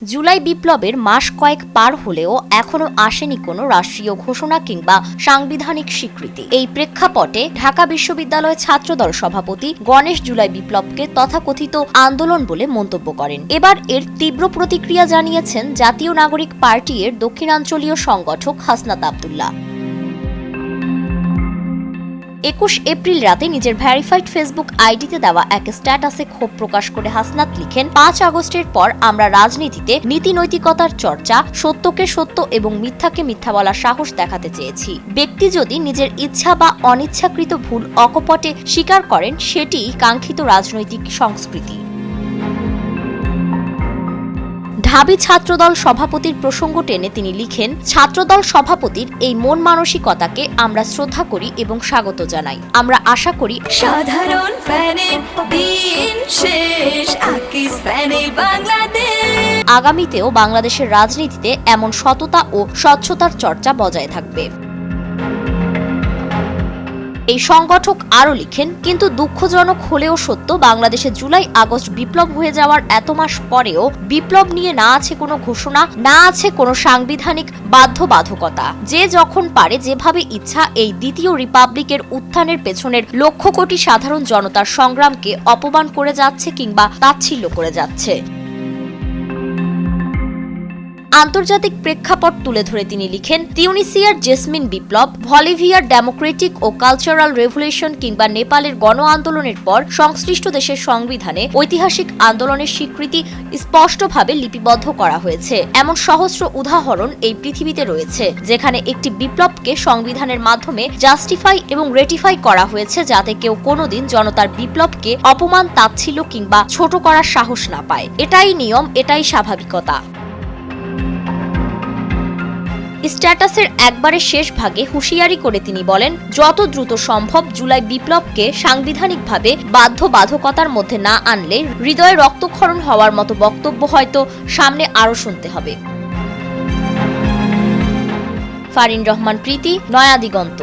জুলাই বিপ্লবের মাস কয়েক পার হলেও এখনো আসেনি কোনো রাষ্ট্রীয় ঘোষণা কিংবা সাংবিধানিক স্বীকৃতি। এই প্রেক্ষাপটে ঢাকা বিশ্ববিদ্যালয় ছাত্রদল সভাপতি গণেশ জুলাই বিপ্লবকে তথাকথিত আন্দোলন বলে মন্তব্য করেন। এবার এর তীব্র প্রতিক্রিয়া জানিয়েছেন জাতীয় নাগরিক পার্টি এর দক্ষিণাঞ্চলীয় সংগঠক হাসনাত আব্দুল্লাহ। 21 এপ্রিল রাতে নিজের ভেরিফাইড ফেসবুক আইডিতে দেওয়া এক স্ট্যাটাসে ক্ষোভ প্রকাশ করে হাসনাত লিখেন, 5 আগস্টের পর আমরা রাজনীতিতে নীতি নৈতিকতার চর্চা, সত্যকে সত্য এবং মিথ্যাকে মিথ্যা বলার সাহস দেখাতে চেয়েছি। ব্যক্তি যদি নিজের ইচ্ছা বা অনিচ্ছাকৃত ভুল অকপটে স্বীকার করেন, সেটি কাঙ্ক্ষিত রাজনৈতিক সংস্কৃতি। ঢাবি ছাত্রদল সভাপতির প্রসঙ্গ টেনে তিনি লিখেন, ছাত্রদল সভাপতির এই মন মানসিকতাকে আমরা শ্রদ্ধা করি এবং স্বাগত জানাই। আমরা আশা করি সাধারণ ফ্যানের দিন শেষ, আকিস ফ্যানে বাংলাদেশ। আগামীতেও বাংলাদেশের রাজনীতিতে এমন সততা ও স্বচ্ছতার চর্চা বজায় থাকবে। এই সংগঠক আরও লিখেন, কিন্তু দুঃখজনক হলেও সত্য, বাংলাদেশে জুলাই আগস্ট বিপ্লব হয়ে যাওয়ার এত মাস পরেও বিপ্লব নিয়ে না আছে কোনো ঘোষণা, না আছে কোনো সাংবিধানিক বাধ্যবাধকতা। যে যখন পারে যেভাবে ইচ্ছা এই দ্বিতীয় রিপাবলিকের উত্থানের পেছনের লক্ষ কোটি সাধারণ জনতার সংগ্রামকে অপমান করে যাচ্ছে কিংবা তাচ্ছিল্য করে যাচ্ছে। আন্তর্জাতিক প্রেক্ষাপট তুলে ধরে তিনি লিখেন, তিউনিসিয়ার জেসমিন বিপ্লব, বলিভিয়ার ডেমোক্রেটিক ও কালচারাল রেভলিউশন কিংবা নেপালের গণ আন্দোলনের পর সংশ্লিষ্ট দেশের সংবিধানে ঐতিহাসিক আন্দোলনের স্বীকৃতি স্পষ্টভাবে লিপিবদ্ধ করা হয়েছে। এমন সহস্র উদাহরণ এই পৃথিবীতে রয়েছে যেখানে একটি বিপ্লবকে সংবিধানের মাধ্যমে জাস্টিফাই এবং রেটিফাই করা হয়েছে, যাতে কেউ কোনোদিন জনতার বিপ্লবকে অপমান, তাচ্ছিল্য কিংবা ছোট করার সাহস না পায়। এটাই নিয়ম, এটাই স্বাভাবিকতা। স্ট্যাটাসের একবারে শেষ ভাগে হুঁশিয়ারি করে তিনি বলেন, যত দ্রুত সম্ভব জুলাই বিপ্লবকে সাংবিধানিকভাবে বাধ্যবাধকতার মধ্যে না আনলে হৃদয়ে রক্তক্ষরণ হওয়ার মতো বক্তব্য হয়তো সামনে আরও শুনতে হবে। ফারিন রহমান প্রীতি, নয়া দিগন্ত।